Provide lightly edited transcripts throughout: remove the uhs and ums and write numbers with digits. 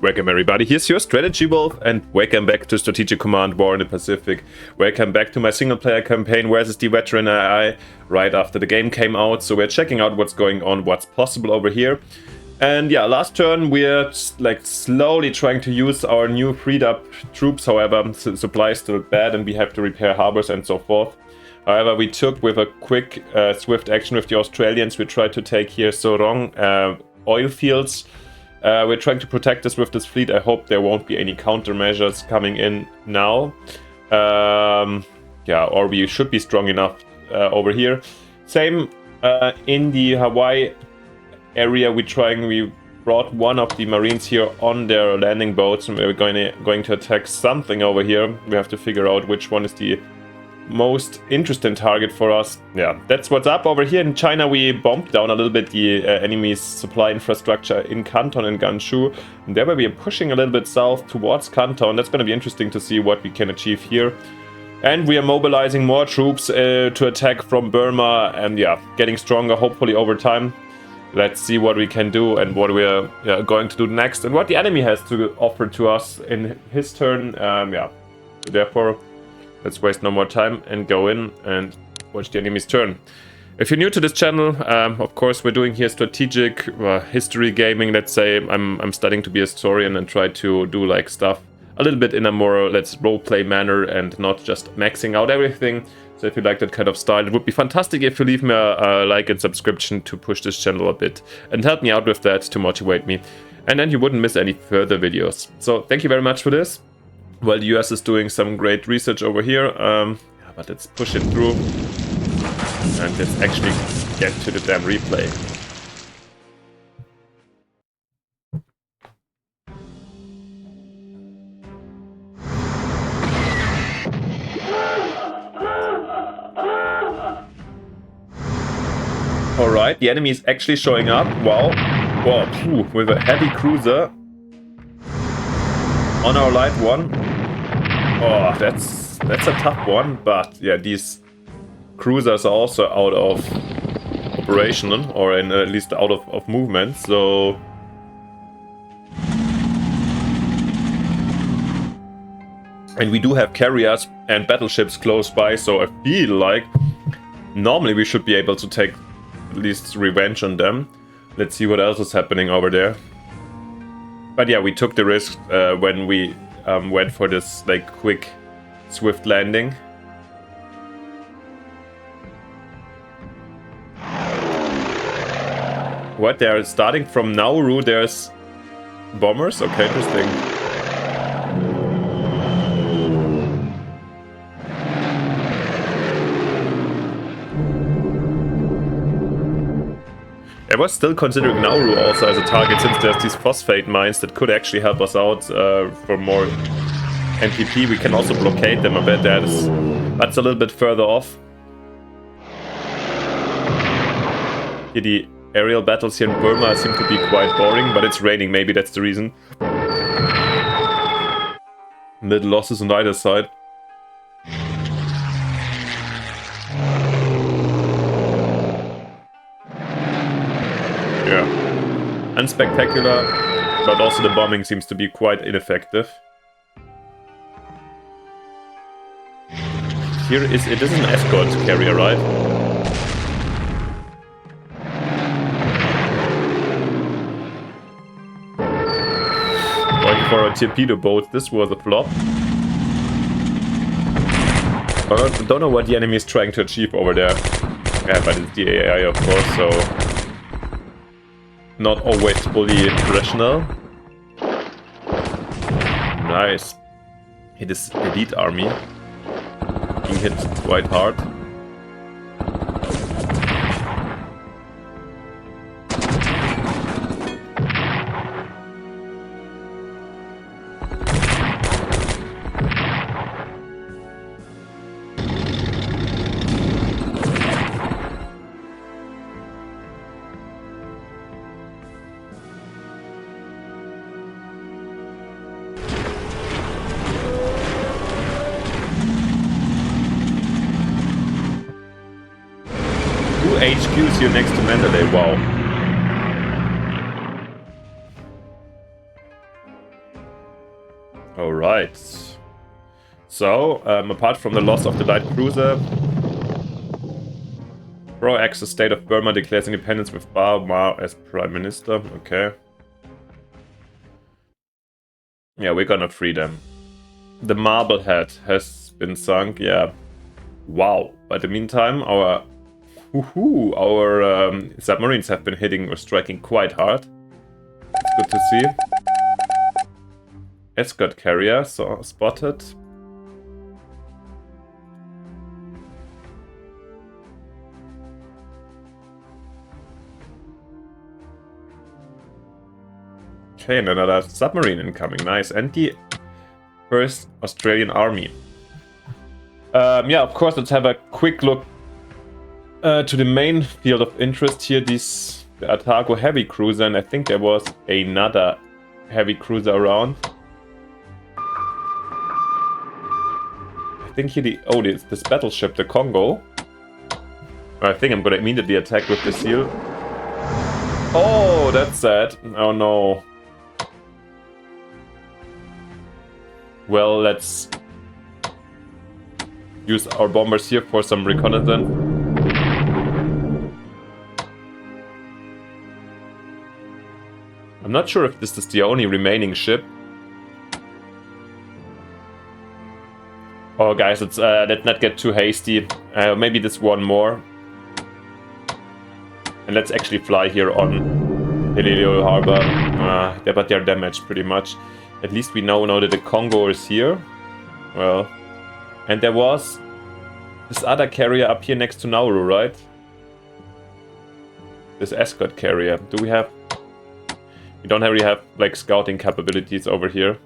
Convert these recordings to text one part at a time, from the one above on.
Welcome everybody, here's your Strategy Wolf, and welcome back to Strategic Command War in the Pacific. Welcome back to my single player campaign, where is the veteran AI, right after the game came out. So we're checking out what's going on, what's possible over here. And yeah, last turn we're like slowly trying to use our new freed up troops. However, supply is still bad and we have to repair harbors and so forth. However, we took with a quick swift action with the Australians, we tried to take here Sorong oil fields. We're trying to protect us with this fleet. I hope there won't be any countermeasures coming in now. Yeah, or we should be strong enough over here. Same in the Hawaii area. We brought one of the Marines here on their landing boats, and we're going to attack something over here. We have to figure out which one is the most interesting target for us. Yeah, that's what's up. Over here in China, we bombed down a little bit the enemy's supply infrastructure in Canton and Gansu. And there we are pushing a little bit south towards Canton. That's going to be interesting to see what we can achieve here. And we are mobilizing more troops to attack from Burma, and yeah, getting stronger hopefully over time. Let's see what we can do and what we are going to do next, and what the enemy has to offer to us in his turn. Yeah, therefore, let's waste no more time and go in and watch the enemy's turn. If you're new to this channel, of course, we're doing here strategic history gaming. Let's say I'm studying to be a historian and try to do like stuff a little bit in a more, let's roleplay manner and not just maxing out everything. So if you like that kind of style, it would be fantastic if you leave me a like and subscription to push this channel a bit and help me out with that to motivate me. And then you wouldn't miss any further videos. So thank you very much for this. Well, the US is doing some great research over here, but let's push it through and let's actually get to the damn replay. Alright, the enemy is actually showing up. Wow, wow, with a heavy cruiser on our light one. Oh, that's a tough one, but yeah, these cruisers are also out of operation, or at least out of movement, so... And we do have carriers and battleships close by, so I feel like normally we should be able to take at least revenge on them. Let's see what else is happening over there. But yeah, we took the risk when we went for this like quick, swift landing. What? They're starting from Nauru. There's bombers. Okay, interesting. I was still considering Nauru also as a target, since there's these phosphate mines that could actually help us out for more NPP. We can also blockade them a bit. That's a little bit further off. Here the aerial battles here in Burma seem to be quite boring, but it's raining, maybe that's the reason. Little losses on either side. Yeah, unspectacular, but also the bombing seems to be quite ineffective. Here it is an escort carrier, right? Going for a torpedo boat. This was a flop. I don't know what the enemy is trying to achieve over there. Yeah, but it's the AI, of course, so not always fully rational. Nice. Hit this elite army. Being hit quite hard. HQs here next to Mandalay, wow. Alright. So, apart from the loss of the light cruiser, pro-Axis state of Burma declares independence with Burma as prime minister. Okay. Yeah, we're gonna free them. The Marblehead has been sunk, yeah. Wow. But in the meantime, our submarines have been hitting or striking quite hard. It's good to see. Escort carrier, so spotted. Okay, and another submarine incoming. Nice. And the 1st Australian Army. Yeah, of course, let's have a quick look to the main field of interest here. The Atago heavy cruiser, and I think there was another heavy cruiser around. I think here this battleship, the Congo. I think I'm gonna immediately attack with the seal. Oh, that's sad. Oh no. Well, let's use our bombers here for some reconnaissance. I'm not sure if this is the only remaining ship. Oh, guys, let's not get too hasty. Maybe this one more. And let's actually fly here on Helio Harbor. Yeah, but they're damaged pretty much. At least we now know that the Congo is here. Well, and there was this other carrier up here next to Nauru, right? This escort carrier. Do we have... We don't really have, like, scouting capabilities over here.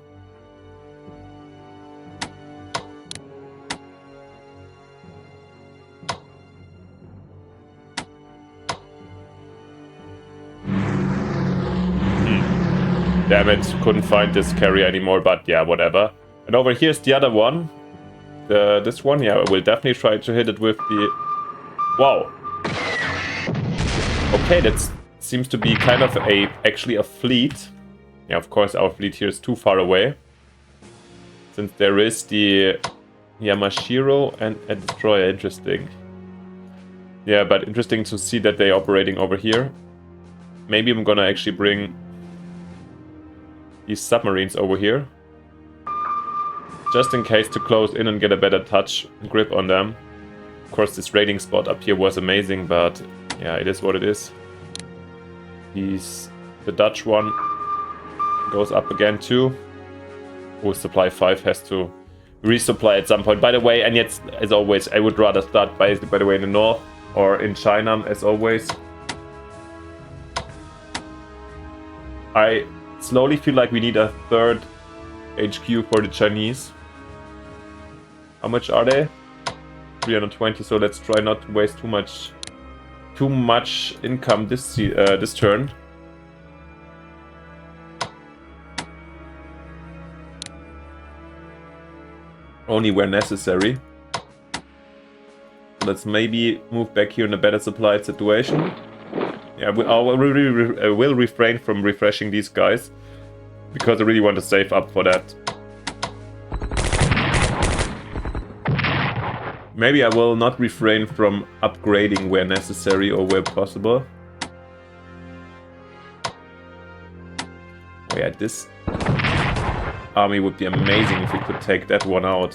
Damn it, couldn't find this carrier anymore, but yeah, whatever. And over here's the other one. This one, yeah, we'll definitely try to hit it with the... Wow. Okay, that seems to be kind of actually a fleet. Yeah, of course, our fleet here is too far away. Since there is the Yamashiro and a destroyer, interesting. Yeah, but interesting to see that they're operating over here. Maybe I'm gonna actually bring these submarines over here, just in case, to close in and get a better grip on them. Of course, this raiding spot up here was amazing, but yeah, it is what it is. The Dutch one goes up again too. Oh, supply 5 has to resupply at some point. By the way, and yet, as always, I would rather start by the way in the north or in China, as always. I slowly feel like we need a third HQ for the Chinese. How much are they? 320, so let's try not to waste too much income this turn. Only where necessary. Let's maybe move back here in a better supplied situation. Yeah, I will refrain from refreshing these guys, because I really want to save up for that. Maybe I will not refrain from upgrading where necessary or where possible. Oh yeah, this army would be amazing if we could take that one out.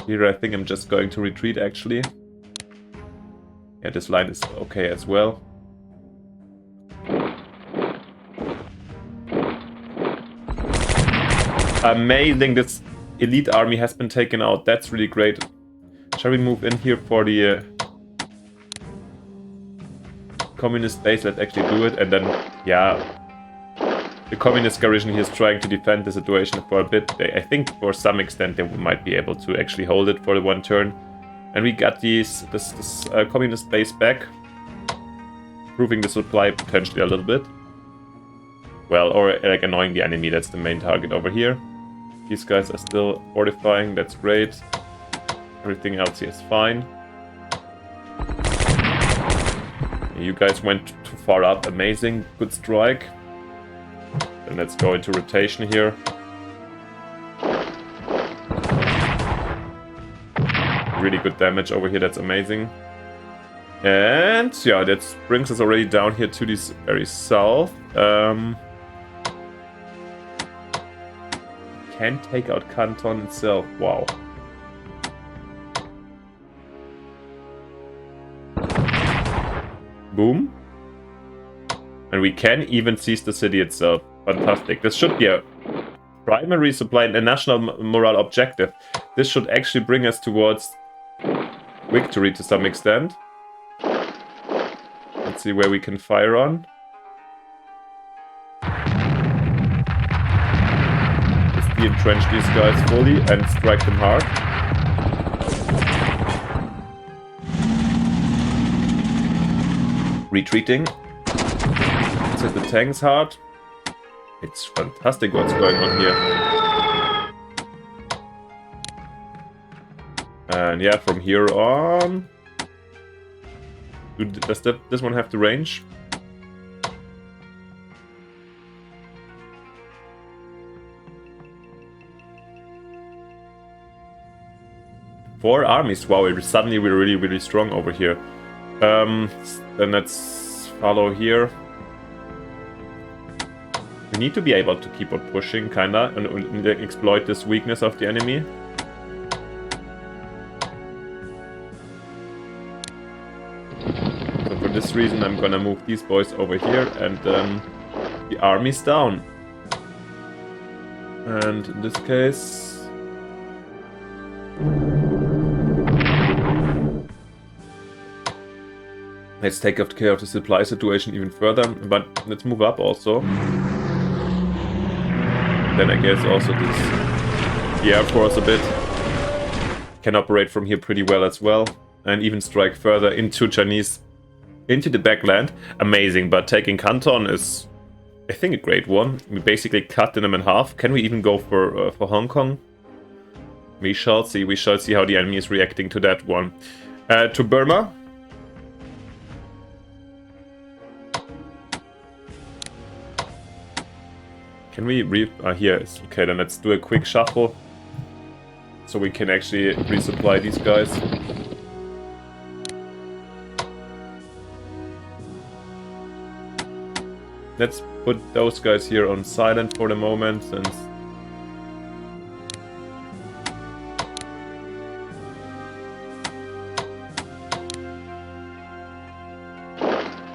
Here I think I'm just going to retreat, actually. Yeah, this line is okay as well. Amazing, this elite army has been taken out. That's really great. Shall we move in here for the communist base? Let's actually do it. And then, yeah, the communist garrison here is trying to defend the situation for a bit. I think for some extent they might be able to actually hold it for the one turn. And we got this communist base back, improving the supply potentially a little bit. Well, or like annoying the enemy, that's the main target over here. These guys are still fortifying, that's great. Everything else here is fine. You guys went too far up. Amazing. Good strike. Then let's go into rotation here. Really good damage over here. That's amazing. And yeah, that brings us already down here to this very south. Can take out Canton itself. Wow. Boom. And we can even seize the city itself. Fantastic. This should be a primary supply and a national morale objective. This should actually bring us towards victory to some extent. Let's see where we can fire on. Let's de-entrench these guys fully and strike them hard. Retreating. Let's hit the tanks hard. It's fantastic what's going on here. And yeah, from here on... Does this one have the range? Four armies. Wow, suddenly we're really strong over here. Then let's follow here. We need to be able to keep on pushing, kinda, and exploit this weakness of the enemy. So for this reason, I'm gonna move these boys over here, and then the army's down. And in this case... let's take care of the supply situation even further, but let's move up also. Then I guess also the Air Force a bit can operate from here pretty well as well, and even strike further into the backland. Amazing, but taking Canton is, I think, a great one. We basically cut them in half. Can we even go for Hong Kong? We shall see. We shall see how the enemy is reacting to that one. To Burma. Can we here? Okay, then let's do a quick shuffle. So we can actually resupply these guys. Let's put those guys here on silent for the moment and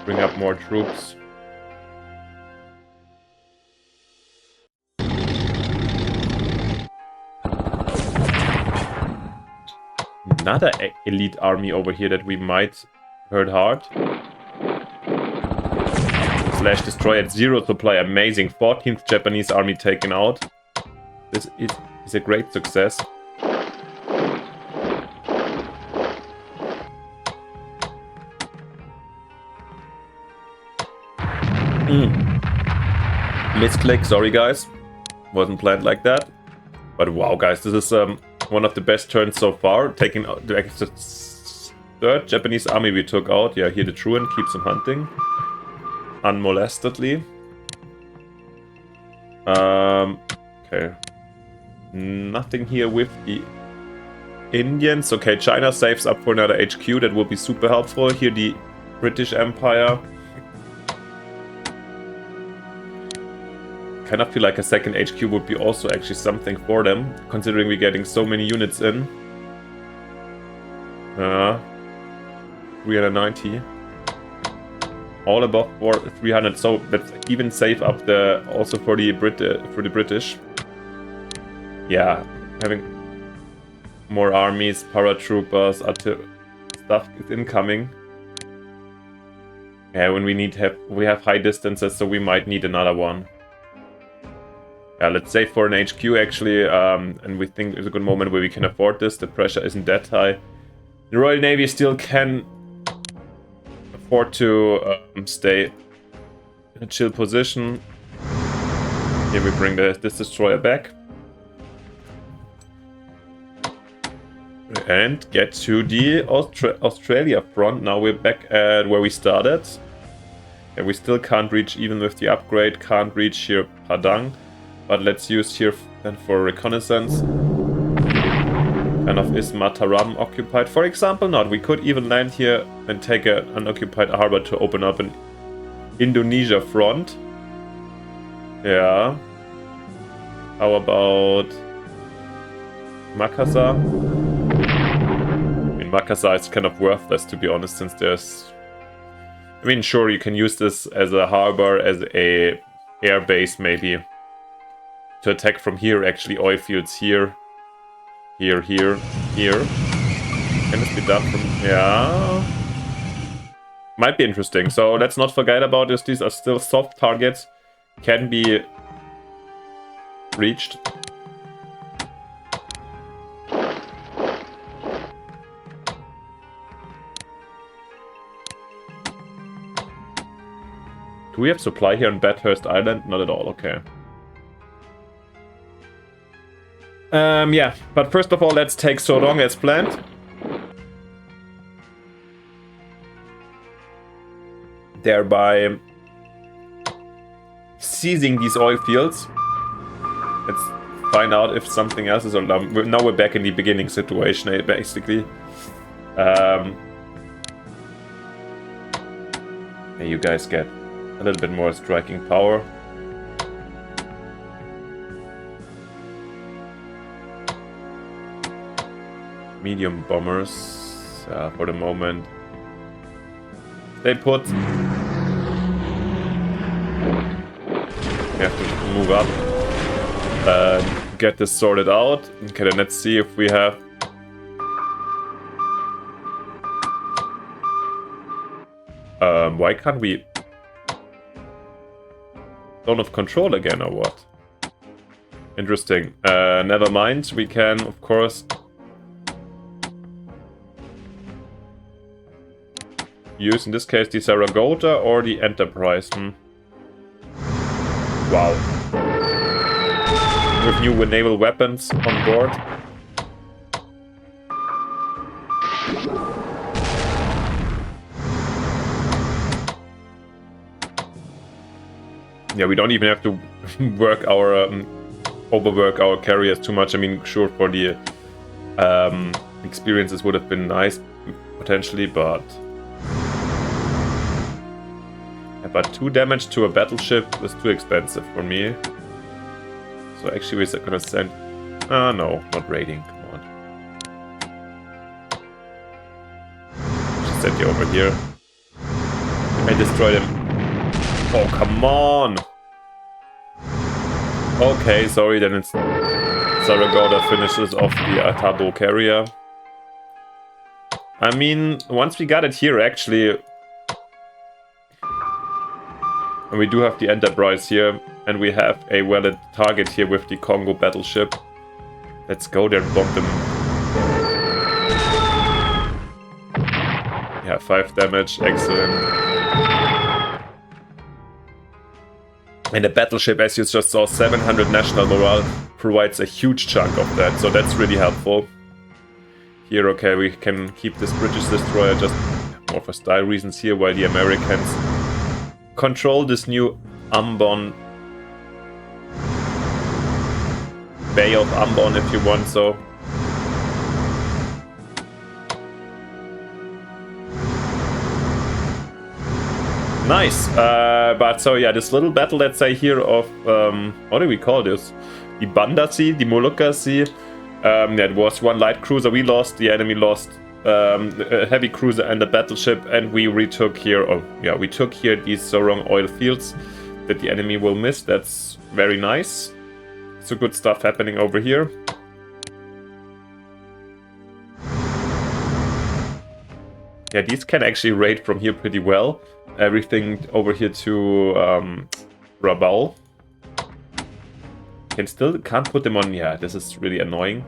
bring up more troops. Another elite army over here that we might hurt hard. Slash destroy at 0 supply. Amazing. 14th Japanese army taken out. This is a great success. Misclick, sorry guys. Wasn't planned like that. But wow guys, this is one of the best turns so far. Taking out the 3rd Japanese army we took out. Yeah, here the truant keeps on hunting. Unmolestedly. Okay. Nothing here with the Indians. Okay, China saves up for another HQ. That will be super helpful. Here the British Empire. Kind of feel like a second HQ would be also actually something for them, considering we're getting so many units in. 390. All above 300, so let's even save up the also for the British. Yeah, having more armies, paratroopers, stuff is incoming. Yeah, when we have high distances, so we might need another one. Yeah, let's save for an HQ actually, and we think it's a good moment where we can afford this. The pressure isn't that high. The Royal Navy still can afford to stay in a chill position. Here we bring this destroyer back. And get to the Australia front. Now we're back at where we started. And we still can't reach, even with the upgrade, can't reach here Padang. But let's use here then for reconnaissance. And of is Mataram occupied? For example, not. We could even land here and take an unoccupied harbor to open up an Indonesia front. Yeah. How about Makassar? I mean, Makassar is kind of worthless, to be honest, since there's... I mean, sure, you can use this as a harbor, as a air base, maybe. To attack from here, actually, oil fields here. Here. Can this be done from... Yeah... Might be interesting. So let's not forget about this. These are still soft targets. Can be reached. Do we have supply here on Bathurst Island? Not at all, okay. Yeah, but first of all, let's take so long as planned. Thereby seizing these oil fields. Let's find out if something else is on. Now we're back in the beginning situation, basically. Hey, you guys get a little bit more striking power. Medium bombers for the moment. They put. We have to move up. Get this sorted out. Okay, then let's see if we have. Why can't we? Zone of control again, or what? Interesting. Never mind. We can, of course, use in this case the Saragota or the Enterprise. Wow. With new naval weapons on board. Yeah, we don't even have to work our overwork our carriers too much. I mean, sure, for the experiences would have been nice potentially, but 2 damage to a battleship was too expensive for me. So actually we're gonna send... no, not raiding, come on. Just send you over here. I destroyed him. Oh, come on! Okay, sorry, then it's... Saragota finishes off the Atabo carrier. I mean, once we got it here, actually... And we do have the Enterprise here, and we have a valid target here with the Congo battleship. Let's go there and bomb them. Yeah, 5 damage, excellent. And the battleship, as you just saw, 700 national morale, provides a huge chunk of that, so that's really helpful. Here, okay, we can keep this British destroyer just more for style reasons here, while the Americans control this new Ambon Bay of Ambon, if you want so. Nice. But so yeah, this little battle, let's say here of what do we call this? The Banda Sea, the Molucca Sea. Yeah, it was 1 light cruiser we lost. The enemy lost a heavy cruiser and a battleship, and we retook here. Oh yeah, we took here these Sorong oil fields that the enemy will miss. That's very nice. So good stuff happening over here. Yeah, these can actually raid from here pretty well. Everything over here to Rabaul. Can't put them on. Yeah, this is really annoying.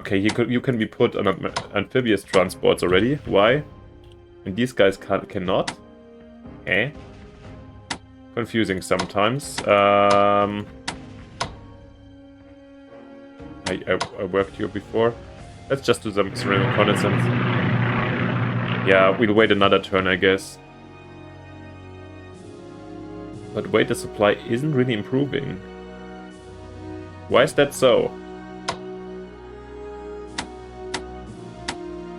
Okay, you can be put on amphibious transports already. Why? And these guys cannot. Eh? Confusing sometimes. I worked here before. Let's just do some reconnaissance. Yeah, we'll wait another turn, I guess. But wait, the supply isn't really improving. Why is that so?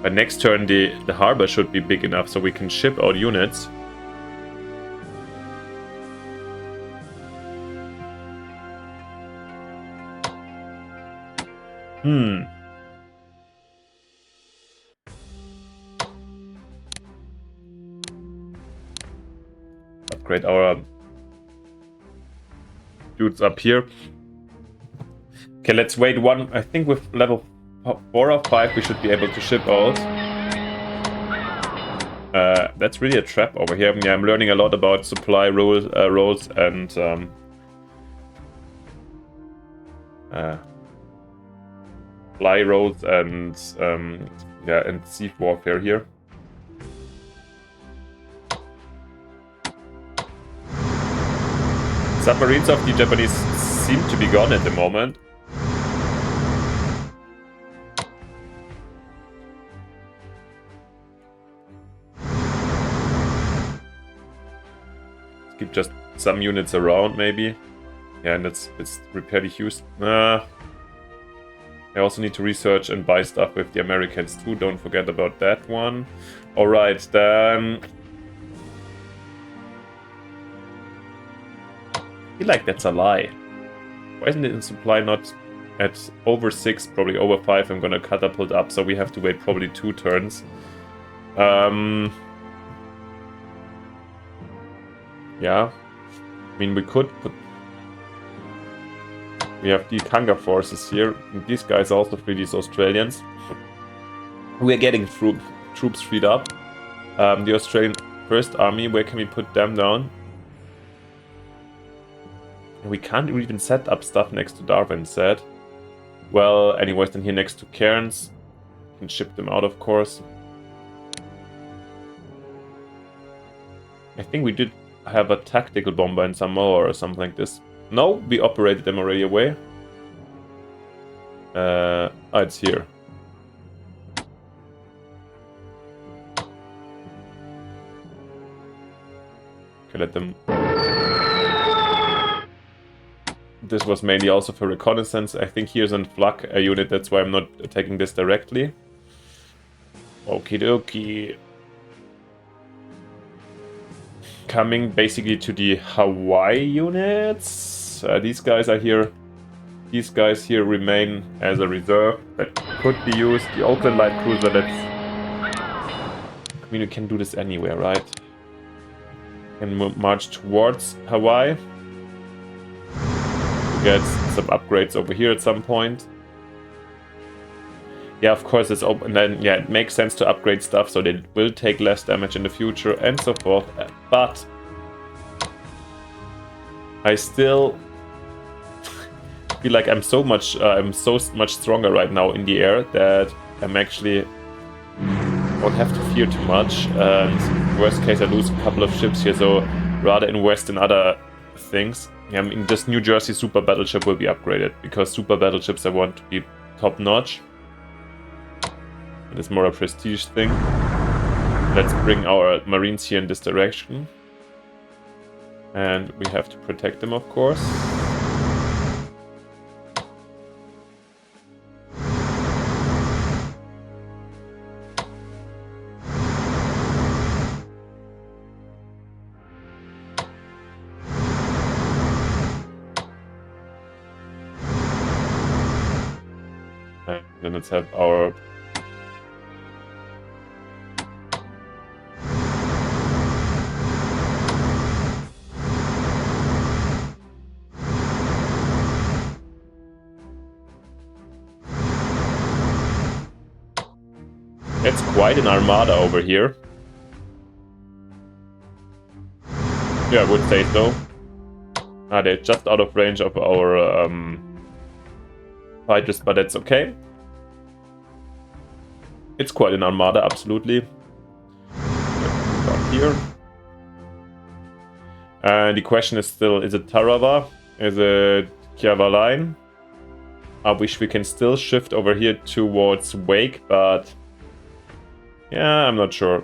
By next turn, the harbor should be big enough so we can ship out units. Upgrade our dudes up here. Okay, let's wait one. I think with level 4 or 5 we should be able to ship out. That's really a trap over here. Yeah, I'm learning a lot about supply roles and fly roles and yeah, and sea warfare here. Submarines of the Japanese seem to be gone at the moment. Let's keep just some units around, maybe. Yeah, and let's repair the Houston. I also need to research and buy stuff with the Americans too. Don't forget about that one. Alright, then... I feel like that's a lie. Why isn't it in supply not at over 6, probably over 5? I'm gonna catapult up, so we have to wait probably 2 turns. Yeah. I mean, we could put... We have the Kanga forces here. And these guys also free these Australians. We're getting troops freed up. The Australian First Army, where can we put them down? We can't even set up stuff next to Darwin said. Well, anyways, then here next to Cairns. Can ship them out, of course. I think we did have a tactical bomber in Samoa or something like this. No, we operated them already away. Oh, it's here. Okay, let them... This was mainly also for reconnaissance. I think here's a flak unit, that's why I'm not attacking this directly. Okie dokie. Coming basically to the Hawaii units. These guys are here. These guys here remain as a reserve that could be used. The Oakland Light Cruiser, that's... I mean, you can do this anywhere, right? Can march towards Hawaii. Get some upgrades over here at some point. Yeah, of course it's open. Then yeah, it makes sense to upgrade stuff so they will take less damage in the future and so forth. But I still feel like I'm so much stronger right now in the air that I'm actually won't have to fear too much. And worst case, I lose a couple of ships here, so rather invest in other things. Yeah, I mean, this New Jersey super battleship will be upgraded because super battleships I want to be top notch. It's more a prestige thing. Let's bring our marines here in this direction. And we have to protect them, of course. And then let's have our... That's quite an armada over here. Yeah, I would say so. Ah, they're just out of range of our fighters, but that's okay. It's quite an armada, absolutely. Up here. And the question is still, is it Tarawa? Is it Kiavaline? I wish we can still shift over here towards Wake, but yeah, I'm not sure.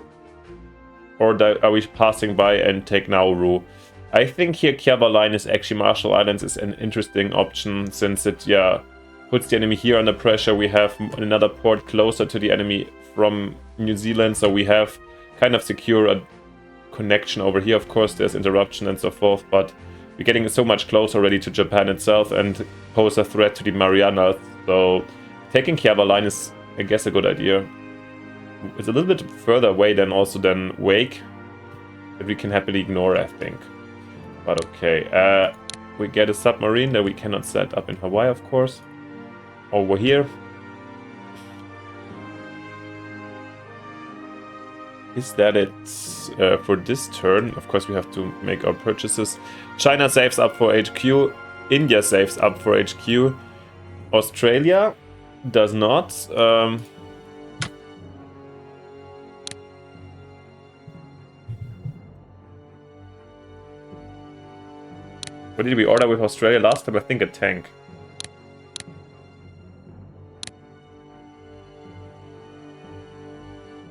Or are we passing by and take Nauru? I think here Kiava Line is actually Marshall Islands is an interesting option, since it, yeah, puts the enemy here under pressure. We have another port closer to the enemy from New Zealand, so we have kind of secure a connection over here. Of course, there's interruption and so forth, but we're getting so much closer already to Japan itself and pose a threat to the Marianas. So taking Kiava Line is, I guess, a good idea. It's a little bit further away than Wake, that we can happily ignore, I think. But okay, we get a submarine that we cannot set up in Hawaii, of course. Over here. Is that it for this turn? Of course, we have to make our purchases. China saves up for HQ. India saves up for HQ. Australia does not. What did we order with Australia last time? I think a tank.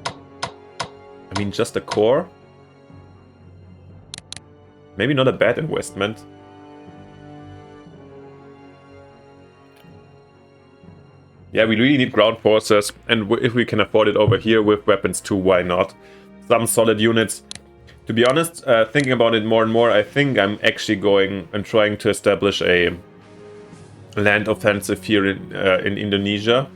I mean, just a core. Maybe not a bad investment. Yeah, we really need ground forces, and if we can afford it over here with weapons too, why not? Some solid units. To be honest, thinking about it more and more, I think I'm actually going and trying to establish a land offensive here in Indonesia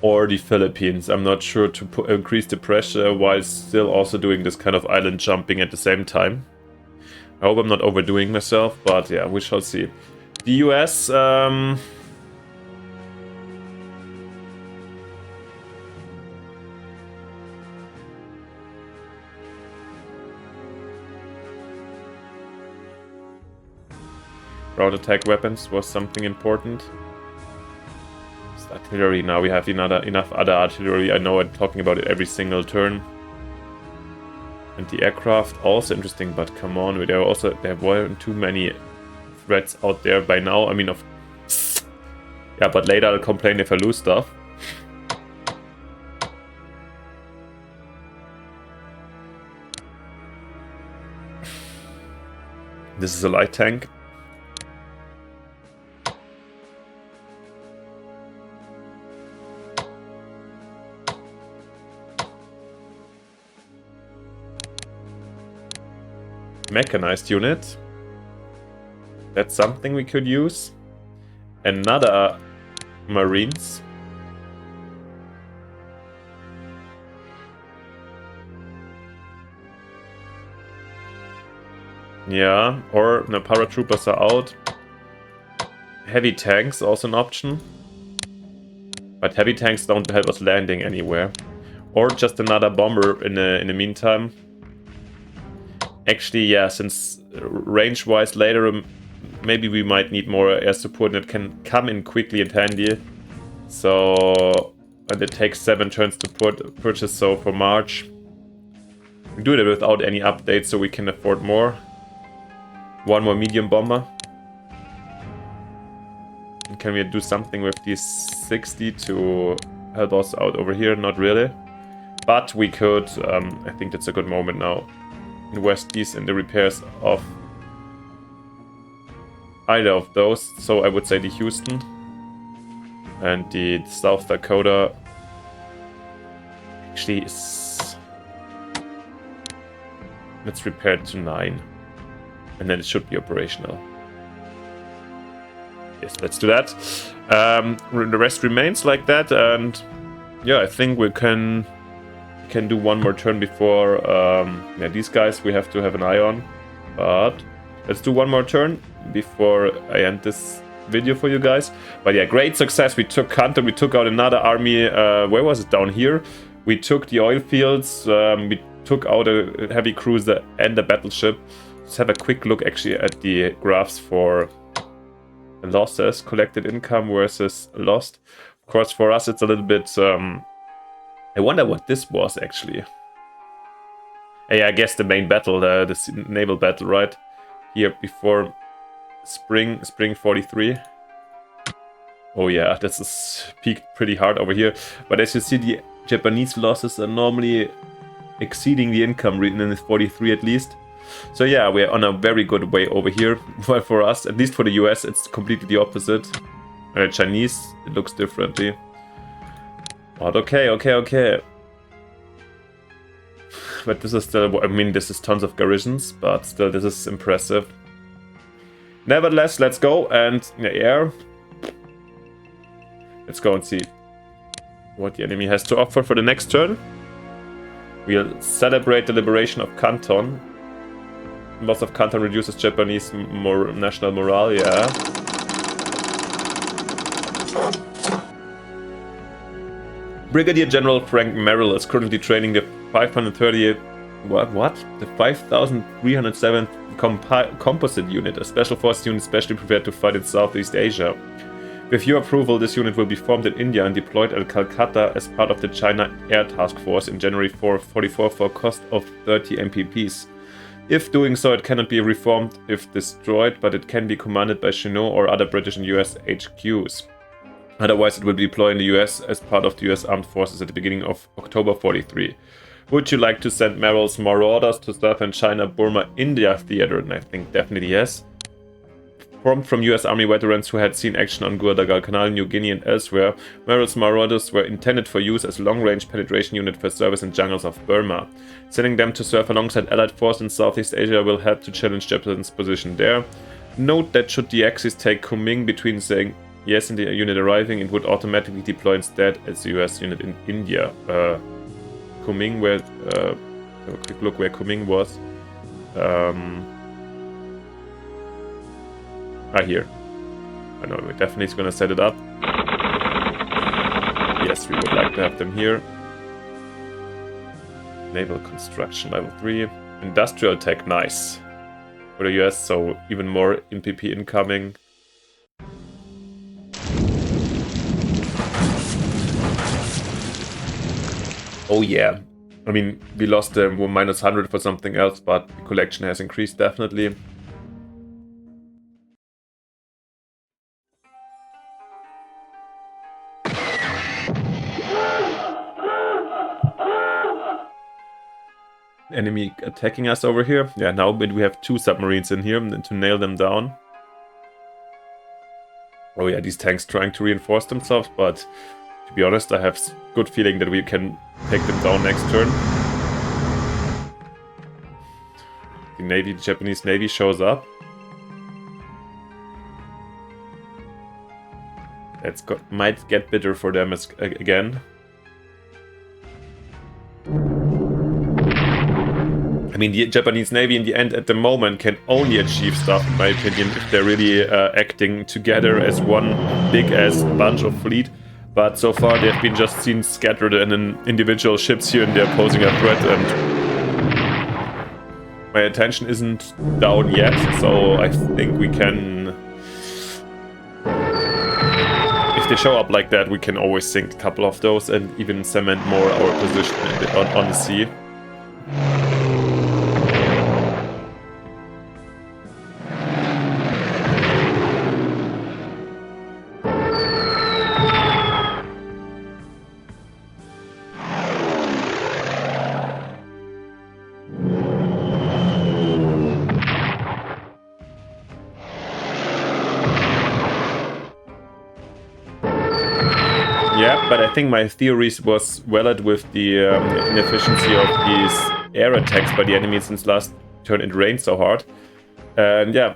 or the Philippines. I'm not sure, to increase the pressure while still also doing this kind of island jumping at the same time. I hope I'm not overdoing myself, but yeah, we shall see. The US, ground attack weapons was something important. It's artillery now. We have enough other artillery. I know I'm talking about it every single turn. And the aircraft, also interesting, but come on, there weren't too many threats out there by now. I mean, yeah, but later I'll complain if I lose stuff. This is a light tank. Mechanized unit. That's something we could use. Another Marines. Yeah, or the paratroopers are out. Heavy tanks, also an option. But heavy tanks don't help us landing anywhere. Or just another bomber in the meantime. Actually, yeah, since range-wise later, maybe we might need more air support and it can come in quickly and handy. So, and it takes 7 turns to purchase, so for March. We do it without any updates, so we can afford more. One more medium bomber. And can we do something with these 60 to help us out over here? Not really. But we could, I think that's a good moment now. Invest these in the repairs of either of those. So I would say the Houston and the South Dakota actually is... Let's repair it to 9 and then it should be operational. Yes, let's do that. The rest remains like that, and yeah, I think we can do one more turn before yeah, these guys we have to have an eye on, but let's do one more turn before I end this video for you guys. But yeah, great success. We took Kanto, we took out another army. Where was it? Down here. We took the oil fields, we took out a heavy cruiser and a battleship. Let's have a quick look actually at the graphs for losses, collected income versus lost. Of course, for us it's a little bit I wonder what this was actually. Yeah, I guess the main battle, the naval battle, right? Here before spring 43. Oh yeah, this is peaked pretty hard over here. But as you see, the Japanese losses are normally exceeding the income written in 43 at least. So yeah, we're on a very good way over here. But for us, at least for the US, it's completely the opposite. And the Chinese, it looks differently. But okay. But this is still, I mean, this is tons of garrisons, but still, this is impressive. Nevertheless, let's go, and in the air. Let's go and see what the enemy has to offer for the next turn. We'll celebrate the liberation of Canton. Loss of Canton reduces Japanese national morale, yeah. Brigadier General Frank Merrill is currently training the 530th, the 5307th Composite Unit, a special forces unit specially prepared to fight in Southeast Asia. With your approval, this unit will be formed in India and deployed at Calcutta as part of the China Air Task Force in January 44 for a cost of 30 MPPs. If doing so, it cannot be reformed if destroyed, but it can be commanded by Chinook or other British and US HQs. Otherwise, it will be deployed in the US as part of the US Armed Forces at the beginning of October 43. Would you like to send Merrill's Marauders to serve in China, Burma, India theater? And I think definitely yes. Formed from US Army veterans who had seen action on Guadalcanal, New Guinea and elsewhere, Merrill's Marauders were intended for use as a long-range penetration unit for service in jungles of Burma. Sending them to serve alongside Allied forces in Southeast Asia will help to challenge Japan's position there. Note that should the Axis take Kunming between saying yes and the unit arriving, it would automatically deploy instead as the US unit in India. Kunming, where... have a quick look where Kunming was. Here. I know, we're definitely going to set it up. Yes, we would like to have them here. Naval construction level 3. Industrial tech, nice. For the US, so even more MPP incoming. Oh yeah. I mean, we lost the -100 for something else, but the collection has increased definitely. Enemy attacking us over here. Yeah, now we have 2 submarines in here and to nail them down. Oh yeah, these tanks trying to reinforce themselves, but to be honest, I have a good feeling that we can take them down next turn. The Japanese Navy shows up. Might get bitter for them again. I mean, the Japanese Navy in the end, at the moment, can only achieve stuff, in my opinion, if they're really acting together as one big-ass bunch of fleet. But so far, they've been just seen scattered in individual ships here and there posing a threat, and my attention isn't down yet, so I think we can... If they show up like that, we can always sink a couple of those and even cement more our position on the sea. Yeah, but I think my theories was valid with the inefficiency of these air attacks by the enemy since last turn it rained so hard. And yeah.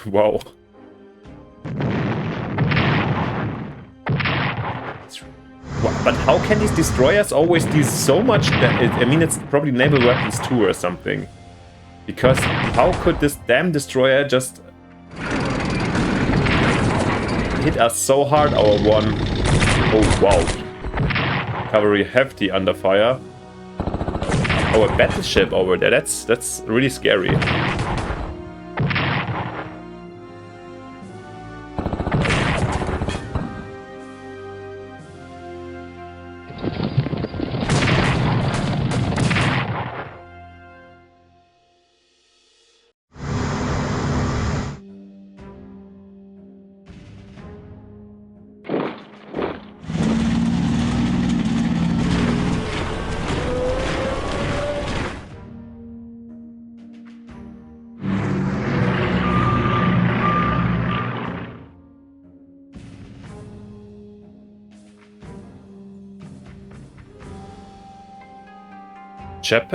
Wow. But how can these destroyers always do so much? I mean, it's probably naval weapons 2 or something. Because how could this damn destroyer just hit us so hard, our one? Oh wow. Cavalry hefty under fire. Our battleship over there, that's really scary.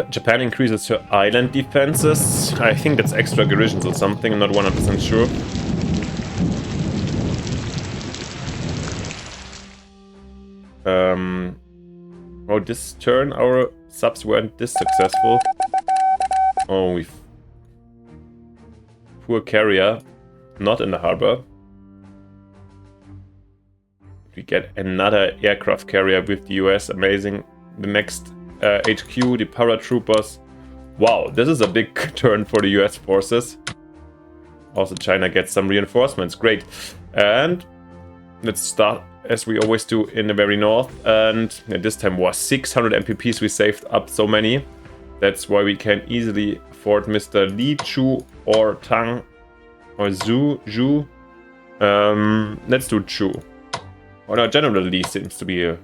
Japan increases her island defenses. I think that's extra garrisons or something, I'm not 100% sure. Oh, this turn our subs weren't this successful. Oh, we've... Poor carrier. Not in the harbor. We get another aircraft carrier with the US. Amazing. The next HQ, the paratroopers. Wow, this is a big turn for the US forces. Also, China gets some reinforcements. Great. And let's start, as we always do, in the very north. And this time was 600 MPPs we saved up, so many. That's why we can easily afford Mr. Li, Chu, or Tang, or Zhu. Let's do Chu. Oh no, General Li seems to be a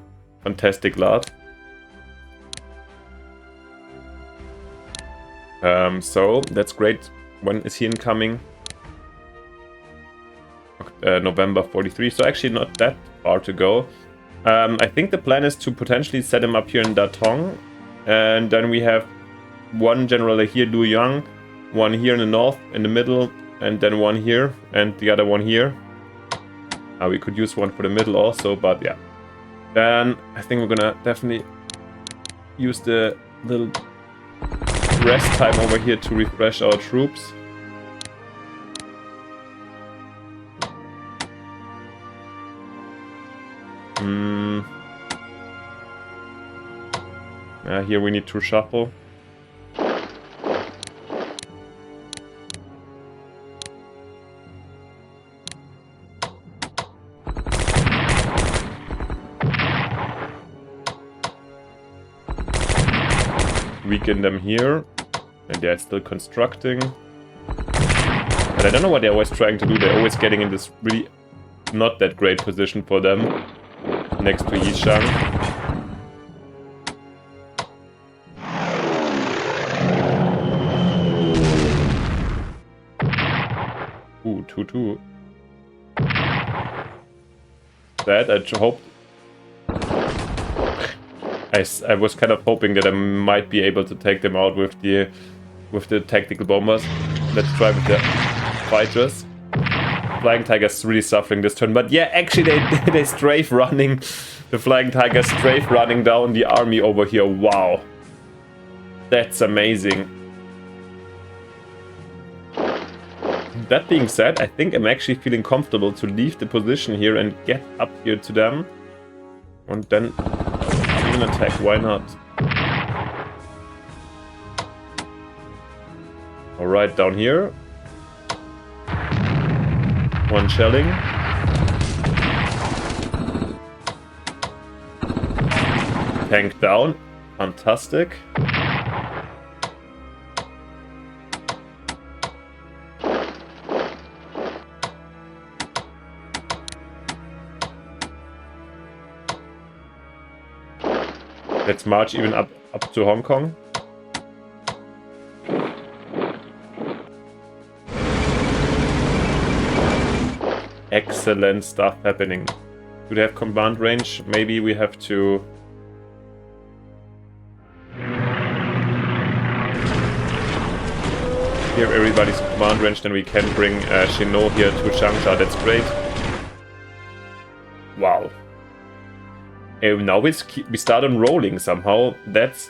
fantastic lad. So that's great. When is he incoming? November 43, so actually not that far to go. I think the plan is to potentially set him up here in Datong, and then we have one general here, Du Yang, one here in the north, in the middle, and then one here, and the other one here. We could use one for the middle also, but yeah. Then I think we're gonna definitely use the little rest time over here to refresh our troops. Here we need to shuffle. Weaken them here, and they're still constructing. But I don't know what they're always trying to do. They're always getting in this really not that great position for them next to Yishang. Ooh, 2-2. That I hoped. I was kind of hoping that I might be able to take them out with the tactical bombers. Let's try with the fighters. Flying Tiger's really suffering this turn, but yeah, actually they strafe running. The Flying Tiger strafe running down the army over here. Wow, that's amazing. That being said, I think I'm actually feeling comfortable to leave the position here and get up here to them, and then even attack. Why not? All right, down here. One shelling. Tank down. Fantastic. Let's march even up to Hong Kong. Excellent stuff happening. Do they have command range? Maybe we have to... Here everybody's command range, then we can bring Shino here to Changsha. That's great. Wow. Now we start on rolling somehow. That's...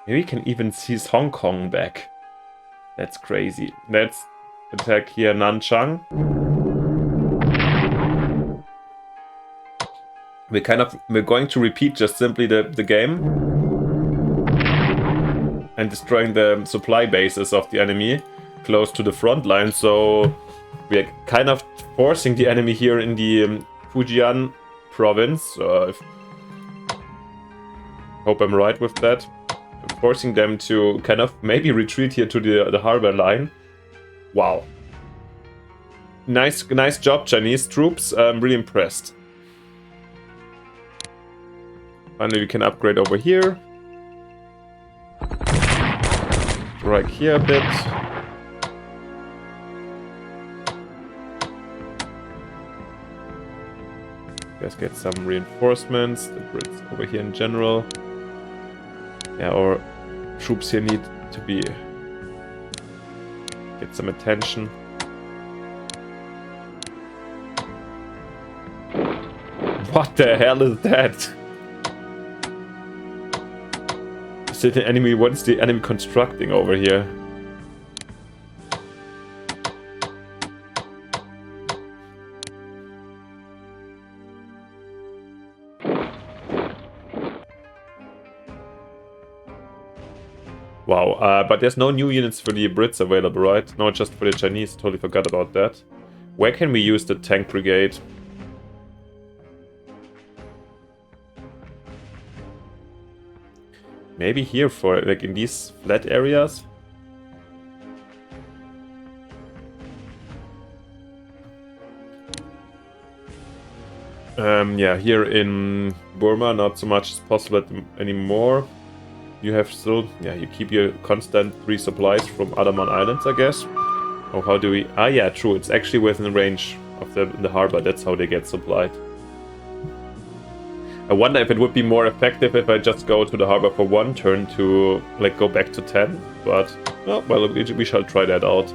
Maybe we can even seize Hong Kong back. That's crazy. Let's attack here Nanchang. We're going to repeat just simply the game. And destroying the supply bases of the enemy close to the front line. So we are kind of forcing the enemy here in the Fujian province. Hope I'm right with that. Forcing them to kind of maybe retreat here to the harbor line. Wow. Nice job, Chinese troops. I'm really impressed. Finally, we can upgrade over here. Strike here a bit. Let's get some reinforcements. The Brits over here in general. Yeah, our troops here need to be... get some attention. What the hell is that? Is it an enemy? What is the enemy constructing over here? Wow, but there's no new units for the Brits available, right? No, just for the Chinese. Totally forgot about that. Where can we use the tank brigade? Maybe here for, like, in these flat areas? Yeah, here in Burma, not so much is possible anymore. You have still, yeah, you keep your constant 3 supplies from Andaman Islands, I guess. Oh, how do we... Ah, yeah, true. It's actually within range of the harbor. That's how they get supplied. I wonder if it would be more effective if I just go to the harbor for 1 turn to, like, go back to 10. But, oh, well, we shall try that out.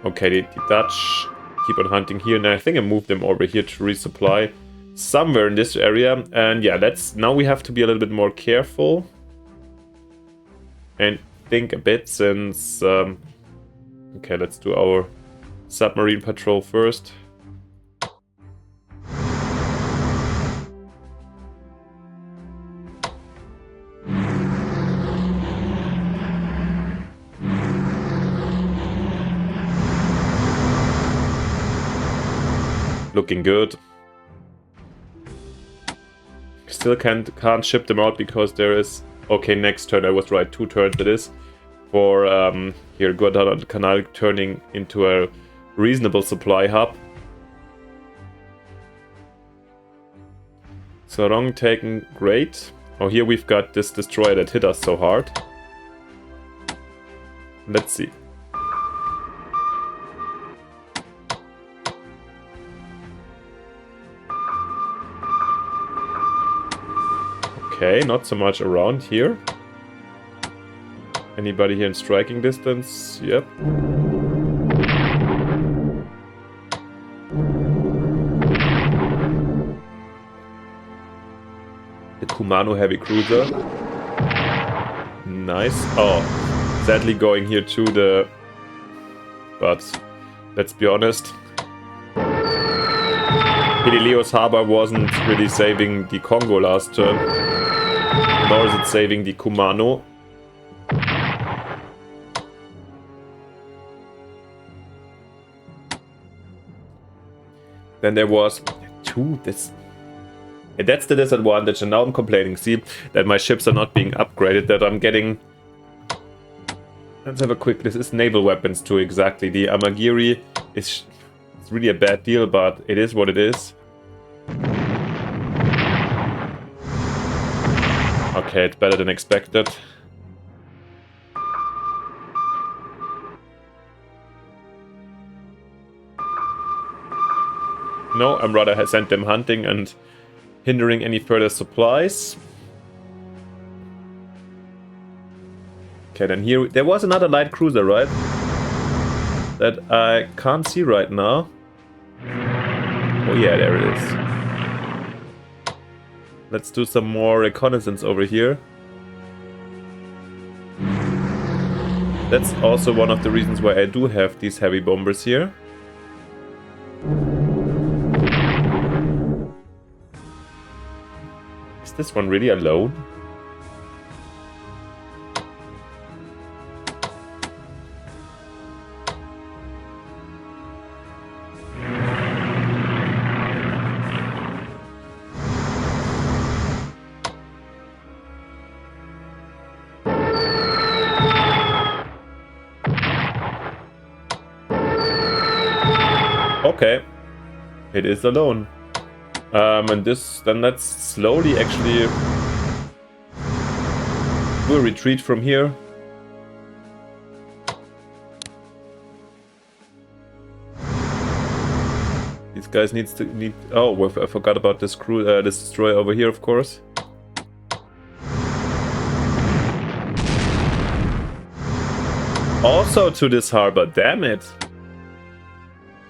Okay, the Dutch keep on hunting here. And I think I moved them over here to resupply somewhere in this area. And yeah, now we have to be a little bit more careful and think a bit, since okay, let's do our submarine patrol first. Looking good. Still can't ship them out because there is... Okay, next turn, I was right, 2 turns it is. For here, Guadalcanal turning into a reasonable supply hub. Sarong taken, great. Oh, here we've got this destroyer that hit us so hard. Let's see. Okay, not so much around here. Anybody here in striking distance? Yep. The Kumano heavy cruiser. Nice. Oh, sadly going here to the... But let's be honest. Helios Harbor wasn't really saving the Congo last turn. Nor is it saving the Kumano. Then there was... Dude, this... And that's the disadvantage, and now I'm complaining, see, that my ships are not being upgraded, that I'm getting... Let's have a quick... This is naval weapons too, exactly. The Amagiri is... It's really a bad deal, but it is what it is. Okay, it's better than expected. No, I'm rather sent them hunting and hindering any further supplies. Okay, then here... There was another light cruiser, right? That I can't see right now. Oh yeah, there it is. Let's do some more reconnaissance over here. That's also one of the reasons why I do have these heavy bombers here. Is this one really alone? Okay, it is alone. And this, then let's slowly actually do a retreat from here. These These guys need. Oh, I forgot about this this destroyer over here, of course. Also to this harbor, damn it.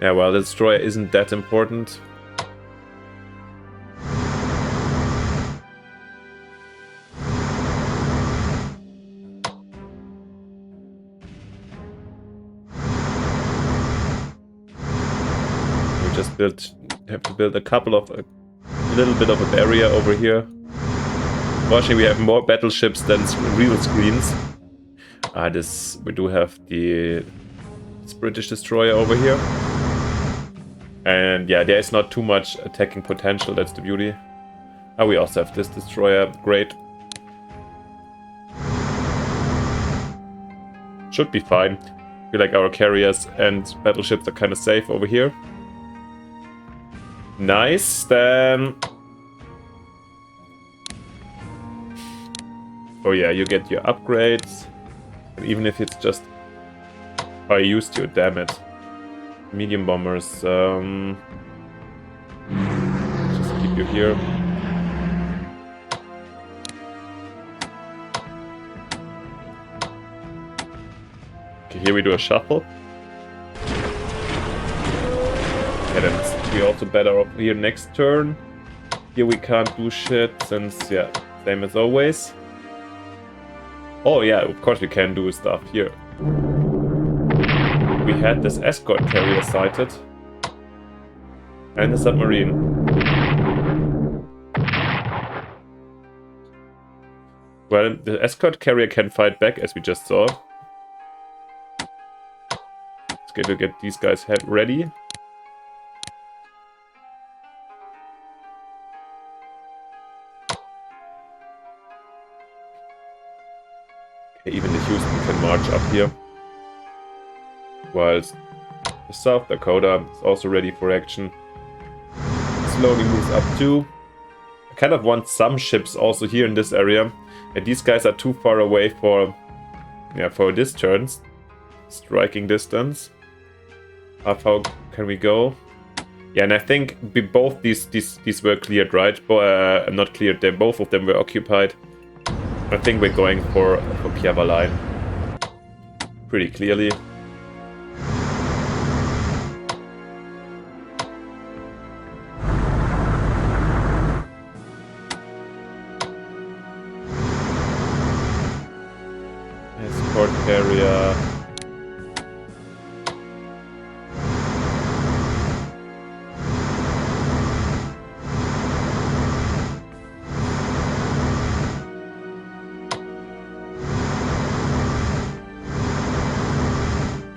Yeah, well, the destroyer isn't that important. We just have to build a little bit of a barrier over here. Fortunately, we have more battleships than real screens. We do have this British destroyer over here. And yeah, there is not too much attacking potential, that's the beauty. We also have this destroyer, great. Should be fine. I feel like our carriers and battleships are kind of safe over here. Nice, then... Oh yeah, you get your upgrades. And even if it's just... Oh, I used you, damn it. Medium bombers. Just keep you here. Okay, here we do a shuffle. Okay, then we're also better off here next turn. Here we can't do shit since, yeah, same as always. Oh yeah, of course we can do stuff here. We had this escort carrier sighted. And a submarine. Well, the escort carrier can fight back, as we just saw. Let's get these guys ready. Okay, even the Houston can march up here. Whilst the South Dakota is also ready for action. Slowly moves up too. I kind of want some ships also here in this area. And these guys are too far away for this turn's striking distance. How far can we go? Yeah, and I think both these were cleared, right? Not cleared, both of them were occupied. I think we're going for Piava line. Pretty clearly. Escort carrier.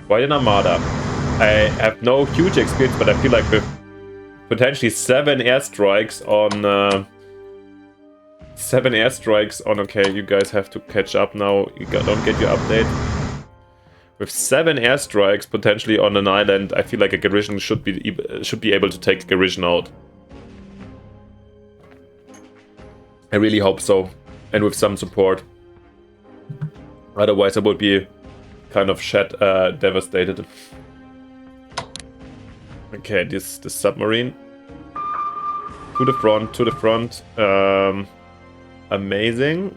Why an armada? I have no huge experience, but I feel like with potentially 7 airstrikes on... okay, you guys have to catch up now. You don't get your update. With 7 airstrikes potentially on an island, I feel like a garrison should be able to take a garrison out. I really hope so, and with some support. Otherwise, I would be kind of devastated. Okay, this submarine to the front. Amazing.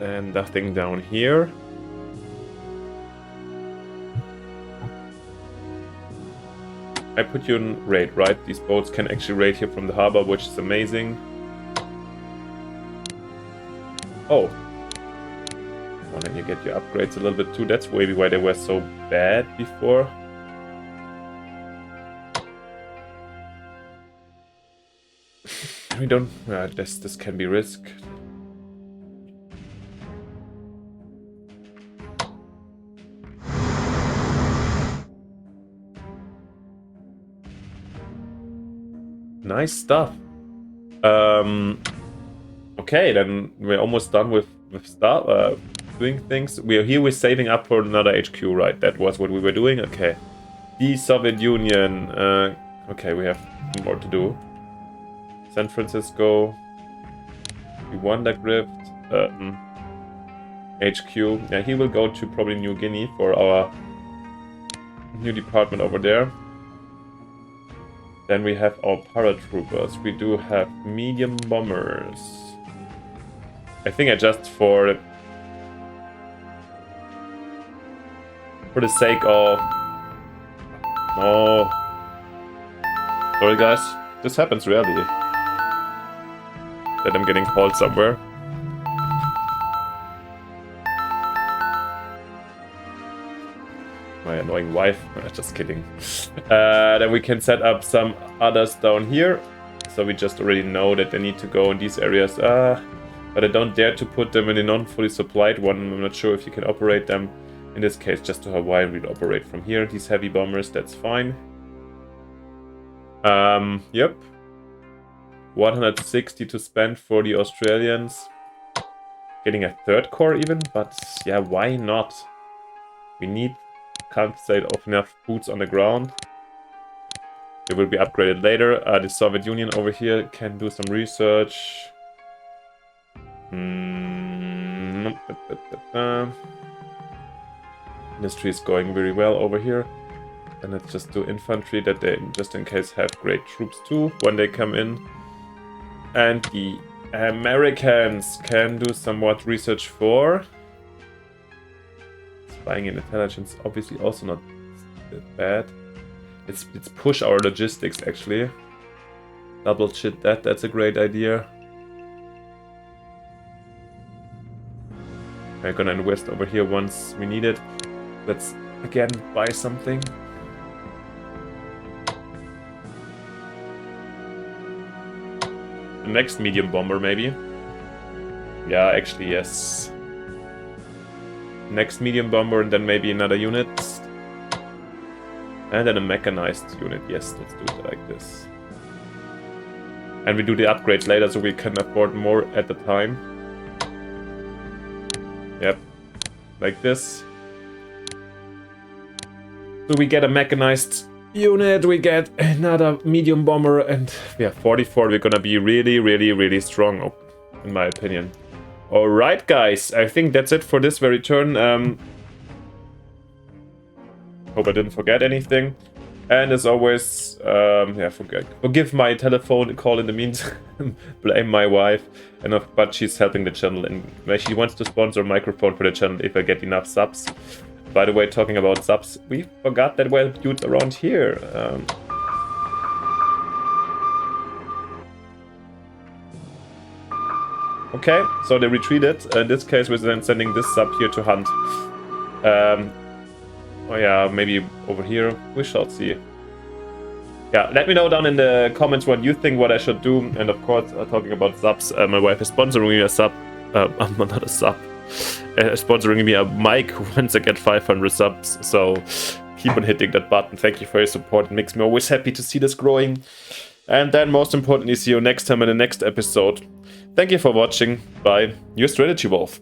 And nothing down here. I put you in raid, right? These boats can actually raid here from the harbor, which is amazing. Oh. Well, then you get your upgrades a little bit too. That's maybe why they were so bad before. We don't... this can be risked. Nice stuff. Okay, then we're almost done with stuff, doing things. We're saving up for another HQ, right? That was what we were doing. Okay. The Soviet Union. Okay, we have more to do. San Francisco. We won that rift. HQ. Yeah, he will go to probably New Guinea for our new department over there. Then we have our paratroopers. We do have medium bombers. I think I just for the sake of... No. Sorry guys, this happens rarely. That I'm getting called somewhere. My annoying wife. Just kidding. Then we can set up some others down here. So we just already know that they need to go in these areas. But I don't dare to put them in a non-fully supplied one. I'm not sure if you can operate them. In this case, just to Hawaii, we'll operate from here. These heavy bombers, that's fine. Yep. 160 to spend for the Australians. Getting a third core even, but yeah, why not? We need, can't say of enough boots on the ground. They will be upgraded later. The Soviet Union over here can do some research. Industry is going very well over here. And let's just do infantry that they, just in case, have great troops too when they come in. And the Americans can do somewhat research for spying and intelligence. Obviously also not that bad. Let's push our logistics actually. Double shit that, that's a great idea. We're gonna invest over here once we need it. Let's again buy something. The next medium bomber maybe. Yeah, actually yes. Next medium bomber and then maybe another unit. And then a mechanized unit. Yes, let's do it like this. And we do the upgrades later so we can afford more at the time. Yep, like this. So we get a mechanized unit, we get another medium bomber, and yeah, 44, we're gonna be really, really, really strong, in my opinion. Alright guys, I think that's it for this very turn. Hope I didn't forget anything. And as always, yeah, forgive my telephone call in the meantime. Blame my wife. But she's helping the channel and she wants to sponsor a microphone for the channel if I get enough subs. By the way, talking about subs, we forgot that we're dudes around here. Okay, so they retreated. In this case, we're then sending this sub here to hunt. Oh yeah, maybe over here. We shall see. Yeah, let me know down in the comments what you think, what I should do. And of course, talking about subs, my wife is sponsoring me a sub. I'm not a sub. Sponsoring me a mic once I get 500 subs. So keep on hitting that button. Thank you for your support. It makes me always happy to see this growing. And then most importantly, see you next time in the next episode. Thank you for watching. Bye. Your Strategy Wolf.